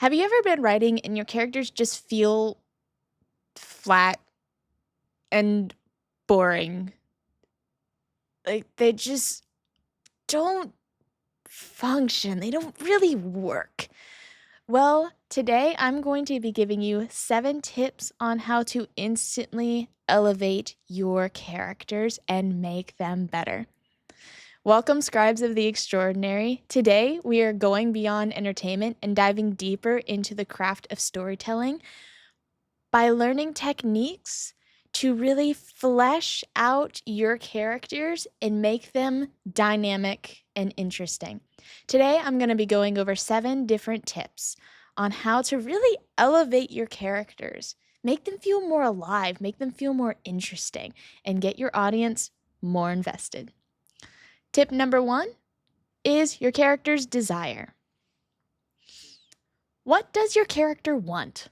Have you ever been writing and your characters just feel flat and boring? Like they just don't function. They don't really work. Well, today I'm going to be giving you 7 tips on how to instantly elevate your characters and make them better. Welcome, Scribes of the Extraordinary. Today, we are going beyond entertainment and diving deeper into the craft of storytelling by learning techniques to really flesh out your characters and make them dynamic and interesting. Today, I'm going to be going over 7 different tips on how to really elevate your characters, make them feel more alive, make them feel more interesting, and get your audience more invested. Tip number 1 is your character's desire. What does your character want?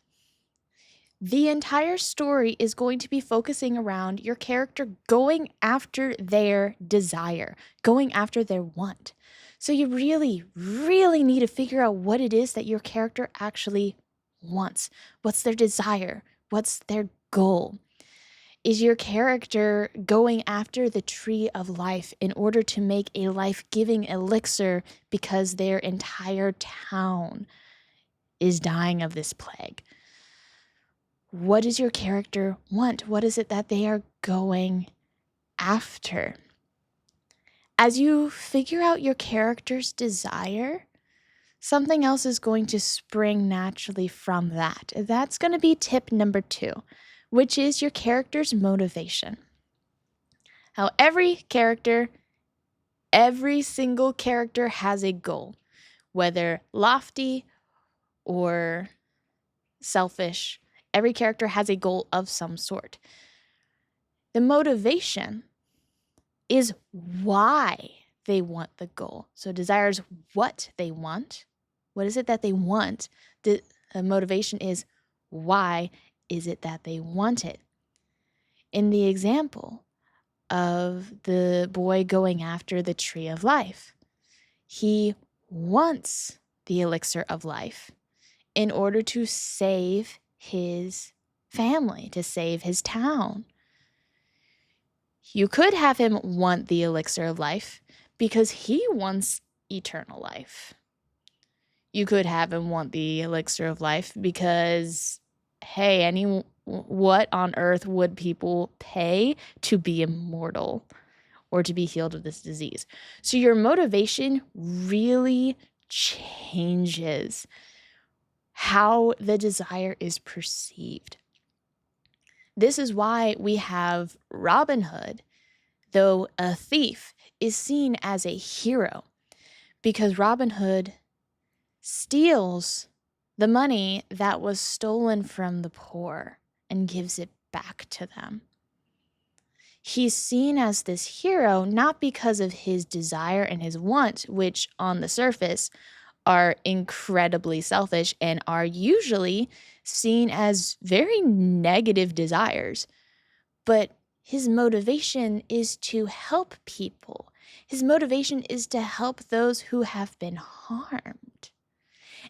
The entire story is going to be focusing around your character going after their desire, going after their want. So you really, really need to figure out what it is that your character actually wants. What's their desire? What's their goal? Is your character going after the tree of life in order to make a life-giving elixir because their entire town is dying of this plague? What does your character want? What is it that they are going after? As you figure out your character's desire, something else is going to spring naturally from that. That's going to be tip number 2, which is your character's motivation. How every single character has a goal, whether lofty or selfish. Every character has a goal of some sort. The motivation is why they want the goal. So desire is what they want. What is it that they want? The motivation is why is it that they want it? In the example of the boy going after the tree of life, he wants the elixir of life in order to save his family, to save his town. You could have him want the elixir of life because he wants eternal life. You could have him want the elixir of life because, hey, what on earth would people pay to be immortal or to be healed of this disease? So your motivation really changes how the desire is perceived. This is why we have Robin Hood, though a thief, is seen as a hero, because Robin Hood steals the money that was stolen from the poor and gives it back to them. He's seen as this hero not because of his desire and his want, which on the surface are incredibly selfish and are usually seen as very negative desires. But his motivation is to help people. His motivation is to help those who have been harmed.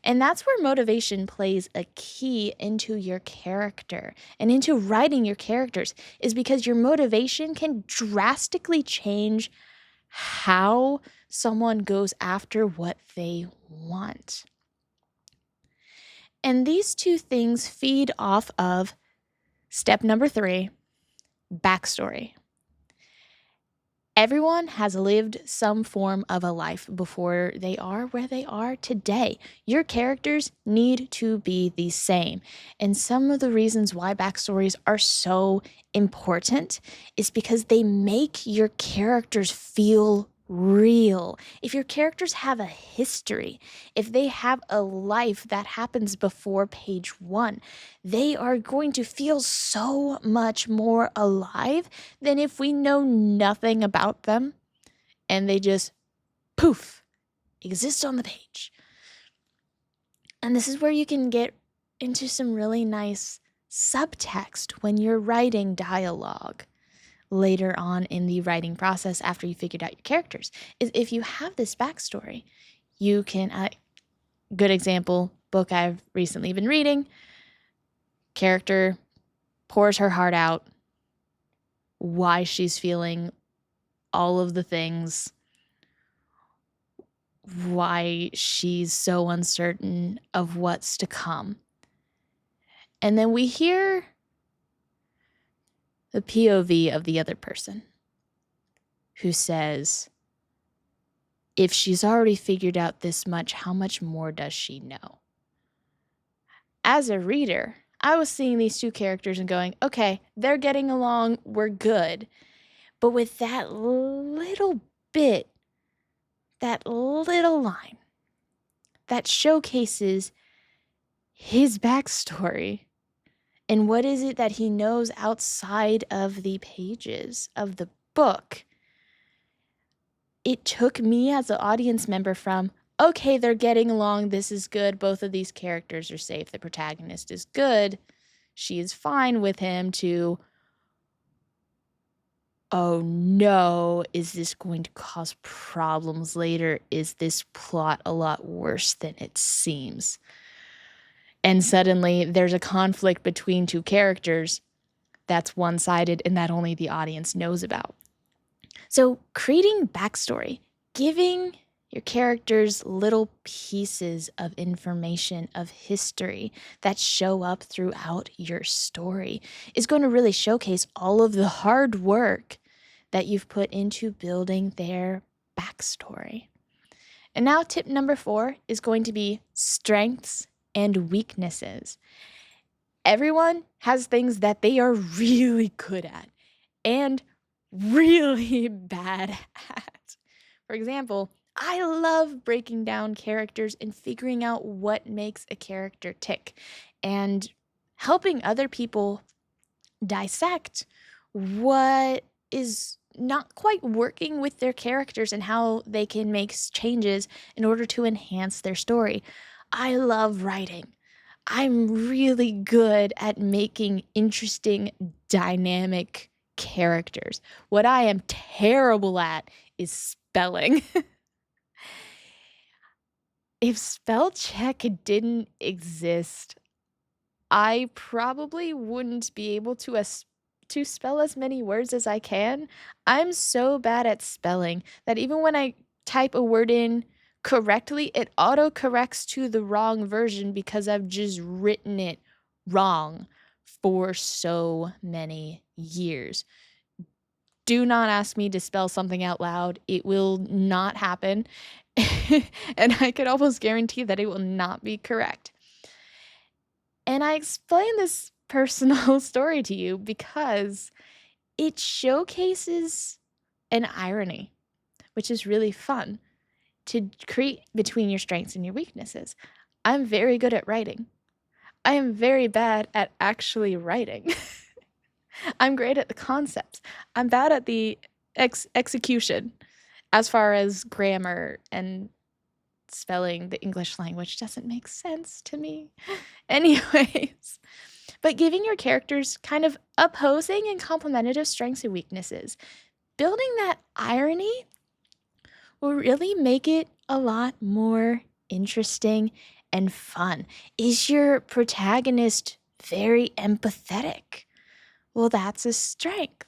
And that's where motivation plays a key into your character and into writing your characters, is because your motivation can drastically change how someone goes after what they want. And these 2 things feed off of step number 3, backstory. Everyone has lived some form of a life before they are where they are today. Your characters need to be the same. And some of the reasons why backstories are so important is because they make your characters feel real. If your characters have a history, if they have a life that happens before page 1, they are going to feel so much more alive than if we know nothing about them and they just poof, exist on the page. And this is where you can get into some really nice subtext when you're writing dialogue later on in the writing process after you figured out your characters. Is if you have this backstory, you can, good example, book I've recently been reading, character pours her heart out, why she's feeling all of the things, why she's so uncertain of what's to come. And then we hear the POV of the other person who says, if she's already figured out this much, how much more does she know? As a reader, I was seeing these two characters and going, okay, they're getting along, we're good. But with that little bit, that little line that showcases his backstory and what is it that he knows outside of the pages of the book, it took me as an audience member from, okay, they're getting along, this is good, both of these characters are safe, the protagonist is good, she is fine with him, to, oh no, is this going to cause problems later? Is this plot a lot worse than it seems? And suddenly there's a conflict between two characters that's one-sided and that only the audience knows about. So creating backstory, giving your characters little pieces of information, of history that show up throughout your story is going to really showcase all of the hard work that you've put into building their backstory. And now tip number 4 is going to be strengths and weaknesses. Everyone has things that they are really good at and really bad at. For example, I love breaking down characters and figuring out what makes a character tick and helping other people dissect what is not quite working with their characters and how they can make changes in order to enhance their story. I love writing. I'm really good at making interesting, dynamic characters. What I am terrible at is spelling. If spell check didn't exist, I probably wouldn't be able to spell as many words as I can. I'm so bad at spelling that even when I type a word in correctly, it autocorrects to the wrong version because I've just written it wrong for so many years. Do not ask me to spell something out loud. It will not happen. And I could almost guarantee that it will not be correct. And I explain this personal story to you because it showcases an irony, which is really fun to create between your strengths and your weaknesses. I'm very good at writing. I am very bad at actually writing. I'm great at the concepts. I'm bad at the execution as far as grammar and spelling the English language doesn't make sense to me. Anyways, but giving your characters kind of opposing and complementative strengths and weaknesses, building that irony will really make it a lot more interesting and fun. Is your protagonist very empathetic? Well, that's a strength.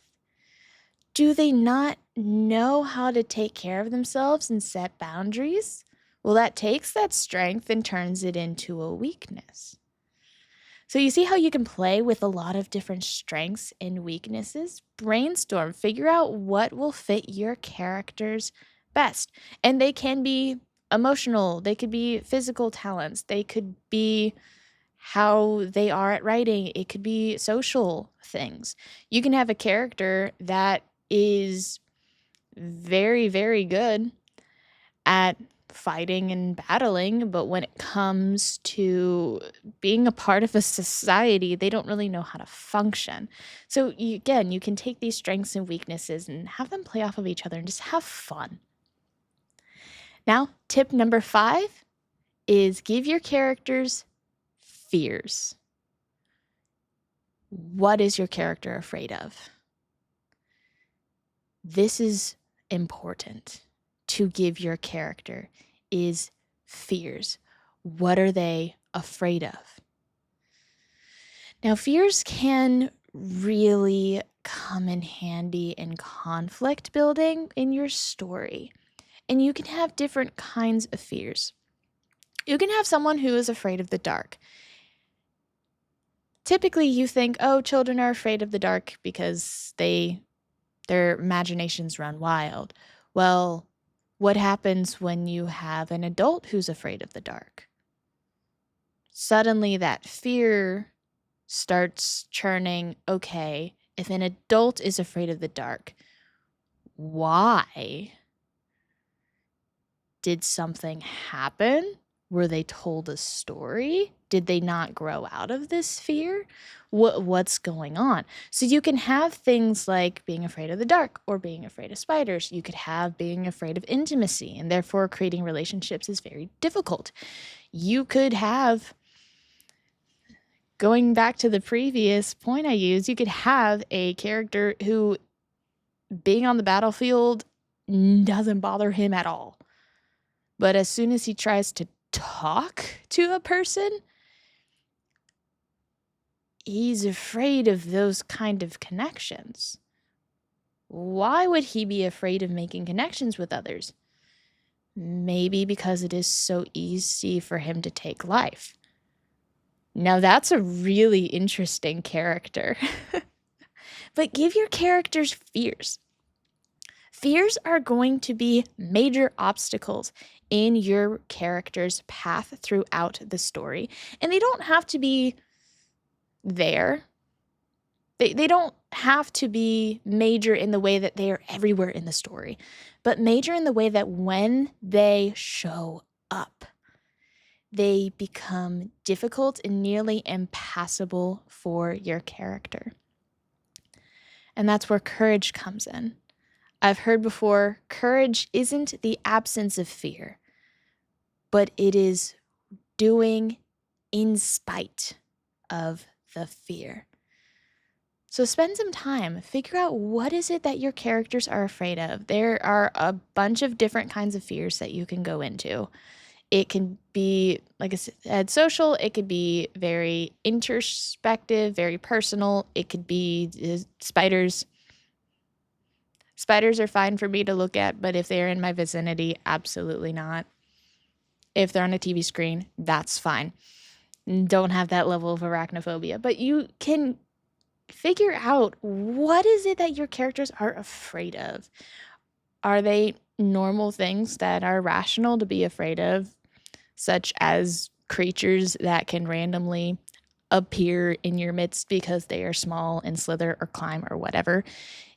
Do they not know how to take care of themselves and set boundaries? Well, that takes that strength and turns it into a weakness. So you see how you can play with a lot of different strengths and weaknesses? Brainstorm, figure out what will fit your characters best. And they can be emotional, they could be physical talents, they could be how they are at writing, it could be social things. You can have a character that is very, very good at fighting and battling, but when it comes to being a part of a society, they don't really know how to function. So again, you can take these strengths and weaknesses and have them play off of each other and just have fun. Now, tip number 5 is give your characters fears. What is your character afraid of? This is important to give your character is fears. What are they afraid of. Now, fears can really come in handy in conflict building in your story. And you can have different kinds of fears. You can have someone who is afraid of the dark. Typically, you think, oh, children are afraid of the dark because their imaginations run wild. Well, what happens when you have an adult who's afraid of the dark? Suddenly, that fear starts churning. Okay, if an adult is afraid of the dark, why? Did something happen? Were they told a story? Did they not grow out of this fear? What's going on? So you can have things like being afraid of the dark or being afraid of spiders. You could have being afraid of intimacy, and therefore creating relationships is very difficult. You could have, going back to the previous point I used, you could have a character who being on the battlefield doesn't bother him at all. But as soon as he tries to talk to a person, he's afraid of those kind of connections. Why would he be afraid of making connections with others? Maybe because it is so easy for him to take life. Now that's a really interesting character. But give your characters fears. Fears are going to be major obstacles in your character's path throughout the story. And they don't have to be there. They don't have to be major in the way that they are everywhere in the story, but major in the way that when they show up, they become difficult and nearly impassable for your character. And that's where courage comes in. I've heard before, courage isn't the absence of fear, but it is doing in spite of the fear. So spend some time, figure out what is it that your characters are afraid of. There are a bunch of different kinds of fears that you can go into. It can be, like I said, social. It could be very introspective, very personal. It could be spiders. Spiders are fine for me to look at, but if they're in my vicinity, absolutely not. If they're on a TV screen, that's fine. Don't have that level of arachnophobia. But you can figure out, what is it that your characters are afraid of? Are they normal things that are rational to be afraid of, such as creatures that can randomly appear in your midst because they are small and slither or climb or whatever?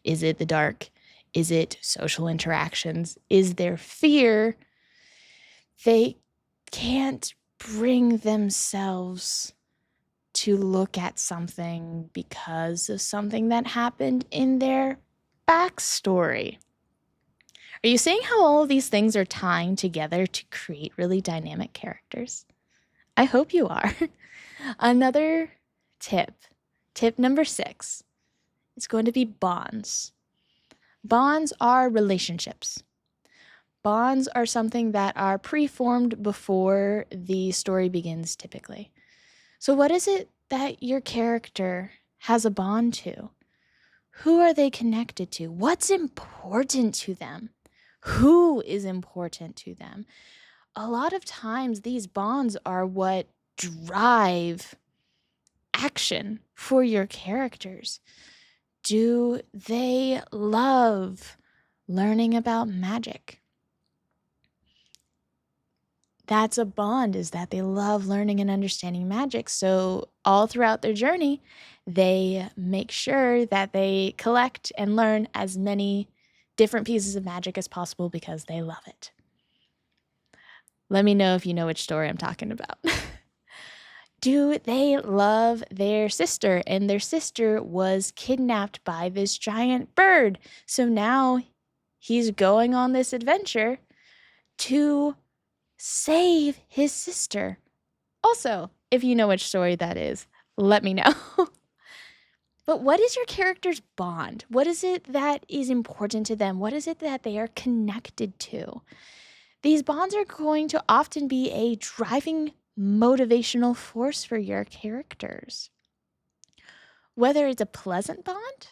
Is it the dark? Is it social interactions? Is there fear? They can't bring themselves to look at something because of something that happened in their backstory. Are you seeing how all of these things are tying together to create really dynamic characters? I hope you are. Another tip number 6, is going to be bonds. Bonds are relationships. Bonds are something that are preformed before the story begins typically. So what is it that your character has a bond to? Who are they connected to? What's important to them? Who is important to them? A lot of times these bonds are what drive action for your characters. Do they love learning about magic? That's a bond, is that they love learning and understanding magic. So all throughout their journey, they make sure that they collect and learn as many different pieces of magic as possible because they love it. Let me know if you know which story I'm talking about. Do they love their sister? And their sister was kidnapped by this giant bird. So now he's going on this adventure to save his sister. Also, if you know which story that is, let me know. But what is your character's bond? What is it that is important to them? What is it that they are connected to? These bonds are going to often be a driving motivational force for your characters. Whether it's a pleasant bond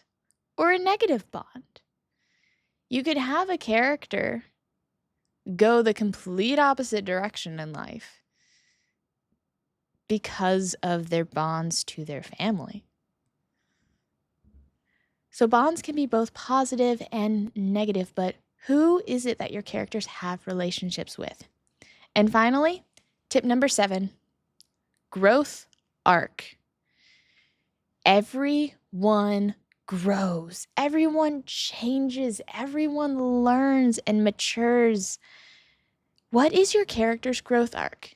or a negative bond. You could have a character go the complete opposite direction in life because of their bonds to their family. So bonds can be both positive and negative, but who is it that your characters have relationships with? And finally, tip number 7, growth arc. Everyone grows, everyone changes, everyone learns and matures. What is your character's growth arc?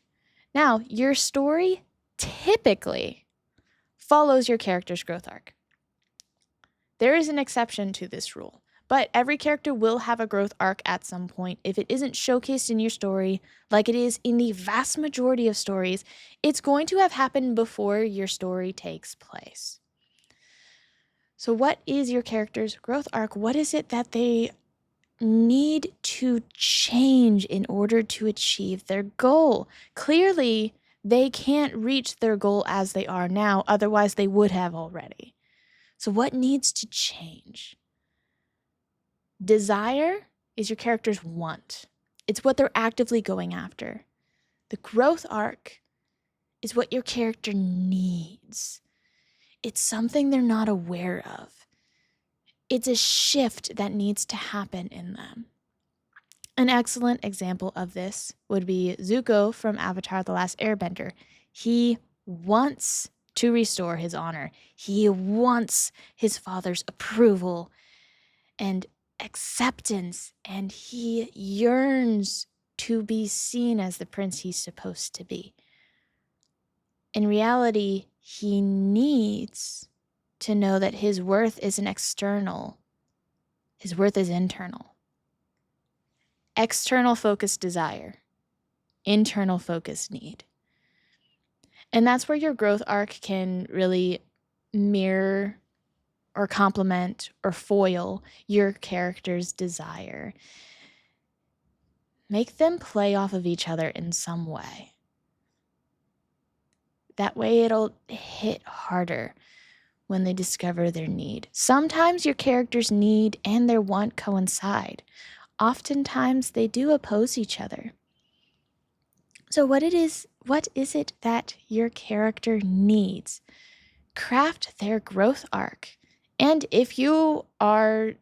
Now, your story typically follows your character's growth arc. There is an exception to this rule, but every character will have a growth arc at some point. If it isn't showcased in your story, like it is in the vast majority of stories, it's going to have happened before your story takes place. So what is your character's growth arc? What is it that they need to change in order to achieve their goal? Clearly, they can't reach their goal as they are now, otherwise they would have already. So what needs to change? Desire is your character's want. It's what they're actively going after. The growth arc is what your character needs. It's something they're not aware of. It's a shift that needs to happen in them. An excellent example of this would be Zuko from Avatar: The Last Airbender. He wants to restore his honor. He wants his father's approval and acceptance, and he yearns to be seen as the prince he's supposed to be. In reality, he needs to know that his worth isn't external. His worth is internal. External focus desire, internal focus need. And that's where your growth arc can really mirror or complement or foil your character's desire. Make them play off of each other in some way. That way it'll hit harder when they discover their need. Sometimes your character's need and their want coincide. Oftentimes they do oppose each other. So what is it that your character needs? Craft their growth arc. And if you are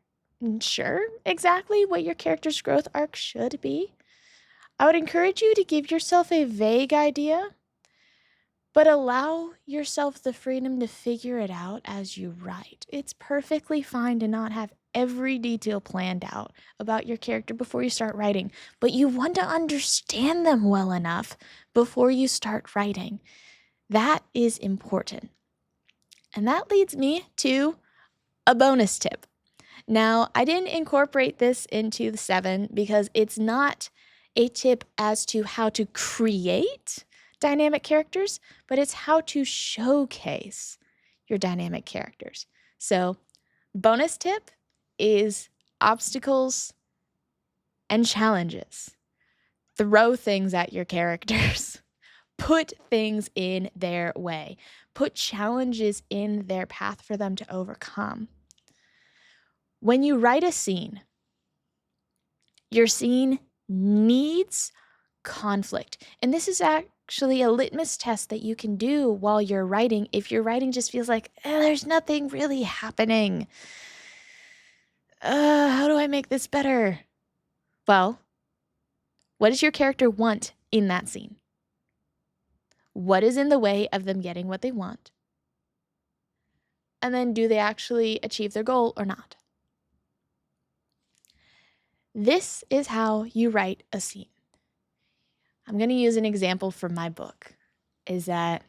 sure exactly what your character's growth arc should be, I would encourage you to give yourself a vague idea, but allow yourself the freedom to figure it out as you write. It's perfectly fine to not have every detail planned out about your character before you start writing, but you want to understand them well enough before you start writing. That is important. And that leads me to a bonus tip. Now, I didn't incorporate this into the 7 because it's not a tip as to how to create dynamic characters, but it's how to showcase your dynamic characters. So, bonus tip is obstacles and challenges. Throw things at your characters. Put things in their way. Put challenges in their path for them to overcome. When you write a scene, your scene needs conflict. And this is actually a litmus test that you can do while you're writing. If your writing just feels like, there's nothing really happening. How do I make this better? Well, what does your character want in that scene? What is in the way of them getting what they want? And then do they actually achieve their goal or not? This is how you write a scene. I'm going to use an example from my book, is that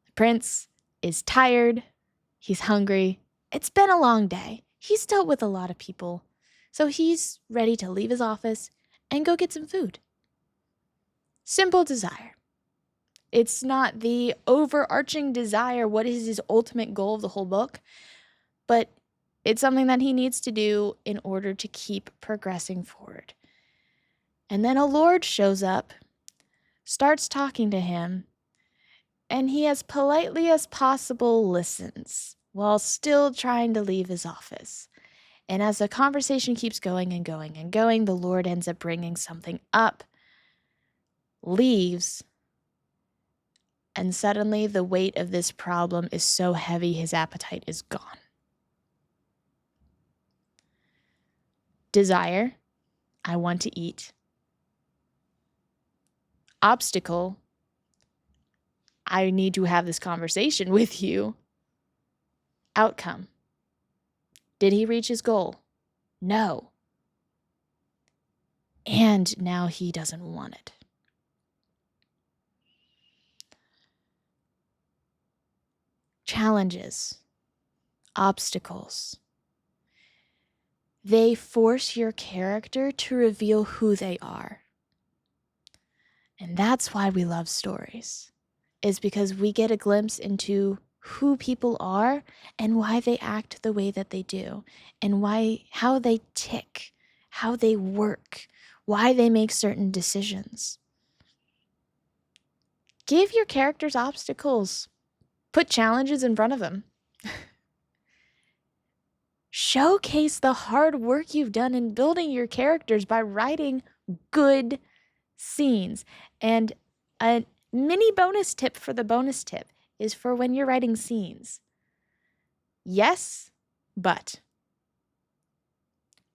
the prince is tired, he's hungry, it's been a long day, he's dealt with a lot of people, so he's ready to leave his office and go get some food. Simple desire. It's not the overarching desire, what is his ultimate goal of the whole book, but it's something that he needs to do in order to keep progressing forward. And then a lord shows up starts talking to him, and he as politely as possible listens while still trying to leave his office. And as the conversation keeps going and going and going, the Lord ends up bringing something up, leaves, and suddenly the weight of this problem is so heavy his appetite is gone. Desire, I want to eat. Obstacle, I need to have this conversation with you. Outcome, did he reach his goal? No. And now he doesn't want it. Challenges, obstacles, they force your character to reveal who they are. And that's why we love stories, is because we get a glimpse into who people are and why they act the way that they do, and how they tick, how they work, why they make certain decisions. Give your characters obstacles. Put challenges in front of them. Showcase the hard work you've done in building your characters by writing good scenes. And a mini bonus tip for the bonus tip is for when you're writing scenes. Yes, but.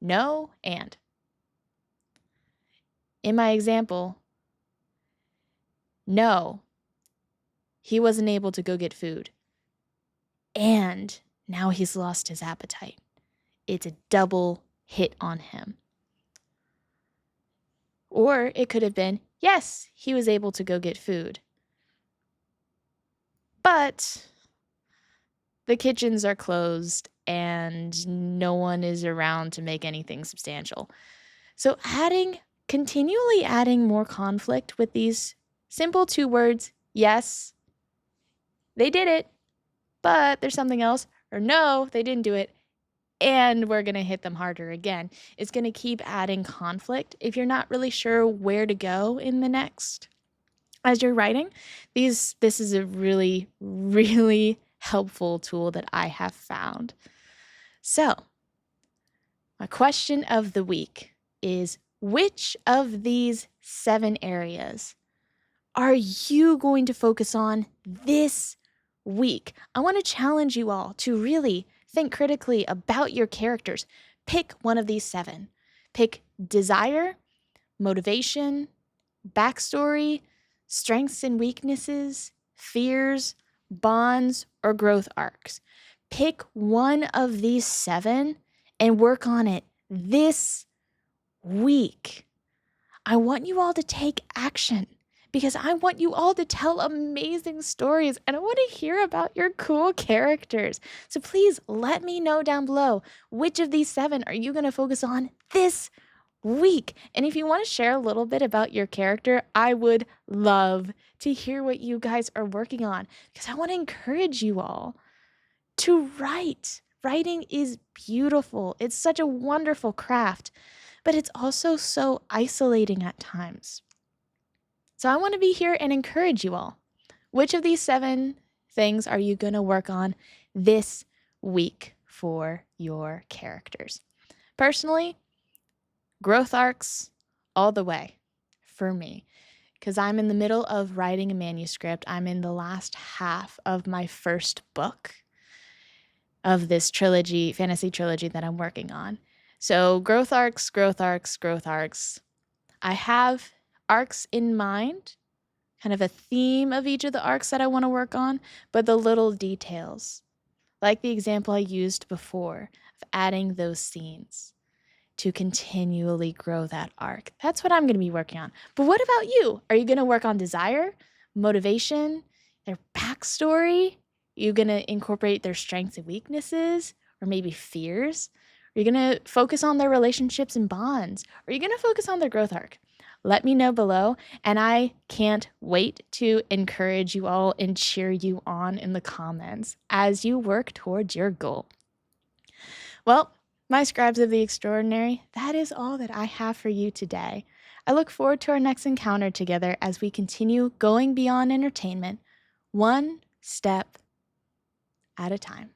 No, and. In my example, no, he wasn't able to go get food. And now he's lost his appetite. It's a double hit on him. Or it could have been, yes, he was able to go get food, but the kitchens are closed and no one is around to make anything substantial. So continually adding more conflict with these simple 2 words, yes, they did it, but there's something else, or no, they didn't do it, and we're going to hit them harder again. It's going to keep adding conflict if you're not really sure where to go in the next. As you're writing, this is a really, really helpful tool that I have found. So, my question of the week is, which of these 7 areas are you going to focus on this week? I want to challenge you all to really think critically about your characters. Pick one of these 7. Pick desire, motivation, backstory, strengths and weaknesses, fears, bonds, or growth arcs. Pick one of these 7 and work on it this week. I want you all to take action, because I want you all to tell amazing stories and I want to hear about your cool characters. So please let me know down below, which of these 7 are you going to focus on this week? And if you want to share a little bit about your character, I would love to hear what you guys are working on, because I want to encourage you all to write. Writing is beautiful. It's such a wonderful craft, but it's also so isolating at times. So I want to be here and encourage you all. Which of these 7 things are you going to work on this week for your characters? Personally, growth arcs all the way for me, because I'm in the middle of writing a manuscript. I'm in the last half of my first book of this trilogy, fantasy trilogy that I'm working on. So growth arcs, growth arcs, growth arcs. I have arcs in mind, kind of a theme of each of the arcs that I want to work on, but the little details, like the example I used before of adding those scenes to continually grow that arc. That's what I'm going to be working on. But what about you? Are you going to work on desire, motivation, their backstory? Are you going to incorporate their strengths and weaknesses, or maybe fears? Are you going to focus on their relationships and bonds? Or are you going to focus on their growth arc? Let me know below, and I can't wait to encourage you all and cheer you on in the comments as you work towards your goal. Well, my scribes of the extraordinary, that is all that I have for you today. I look forward to our next encounter together as we continue going beyond entertainment, one step at a time.